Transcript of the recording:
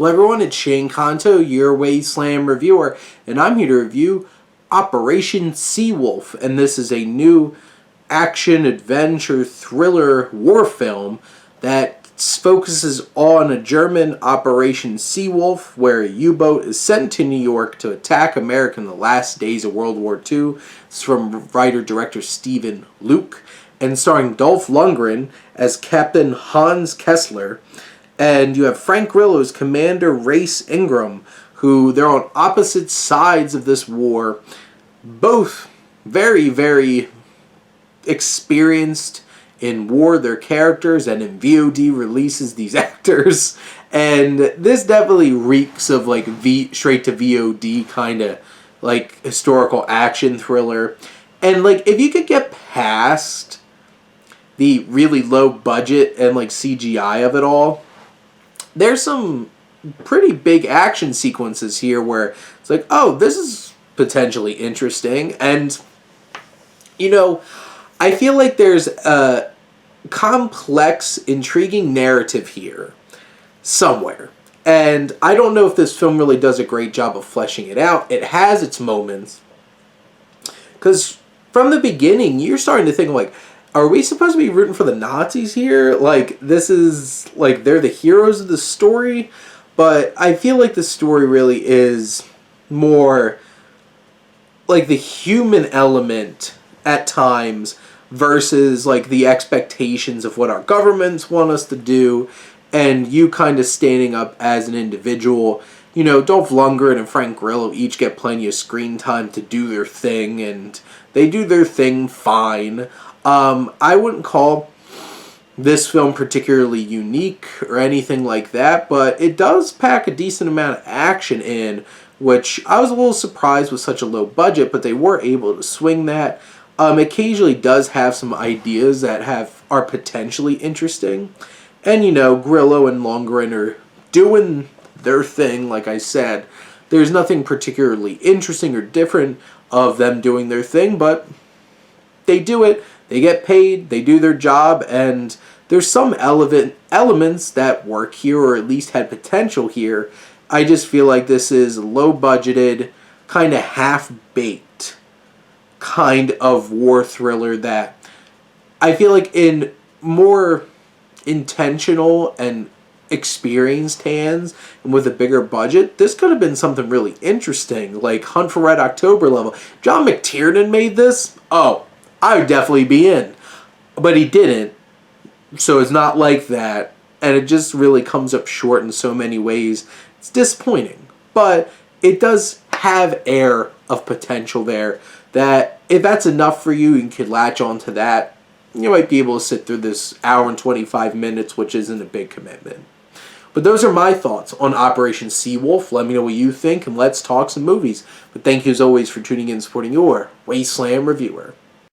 Well, everyone, it's Shane Kanto, your Wasteland reviewer, and I'm here to review Operation Seawolf, and this is a new action, adventure, thriller war film that focuses on a German Operation Seawolf, where a U-boat is sent to New York to attack America in the last days of World War II. It's from writer-director Stephen Luke, and starring Dolph Lundgren as Captain Hans Kessler. And you have Frank Grillo as Commander Race Ingram, who they're on opposite sides of this war. Both very, very experienced in war, their characters, and in VOD releases these actors. And this definitely reeks of like straight to VOD kind of like historical action thriller. And like if you could get past the really low budget and like CGI of it all, there's some pretty big action sequences here where it's like, oh, this is potentially interesting. And, you know, I feel like there's a complex, intriguing narrative here somewhere. And I don't know if this film really does a great job of fleshing it out. It has its moments. Because from the beginning, you're starting to think, like, are we supposed to be rooting for the Nazis here? Like, this is, like, they're the heroes of the story? But I feel like the story really is more like the human element at times versus, like, the expectations of what our governments want us to do, and you kind of standing up as an individual. You know, Dolph Lundgren and Frank Grillo each get plenty of screen time to do their thing, and they do their thing fine. I wouldn't call this film particularly unique or anything like that, but it does pack a decent amount of action in, which I was a little surprised with such a low budget, but they were able to swing that. Occasionally does have some ideas that are potentially interesting, and you know, Grillo and Lundgren are doing their thing. Like I said, there's nothing particularly interesting or different of them doing their thing, but they do it. They get paid, they do their job, and there's some elements that work here, or at least had potential here. I just feel like this is low-budgeted, kind of half-baked kind of war thriller that I feel like in more intentional and experienced hands, and with a bigger budget, this could have been something really interesting, like Hunt for Red October level. John McTiernan made this? Oh, I would definitely be in. But he didn't. So it's not like that. And it just really comes up short in so many ways. It's disappointing. But it does have air of potential there. That if that's enough for you, you can latch onto that. You might be able to sit through this hour and 25 minutes, which isn't a big commitment. But those are my thoughts on Operation Seawolf. Let me know what you think, and let's talk some movies. But thank you as always for tuning in and supporting your Wasteland reviewer.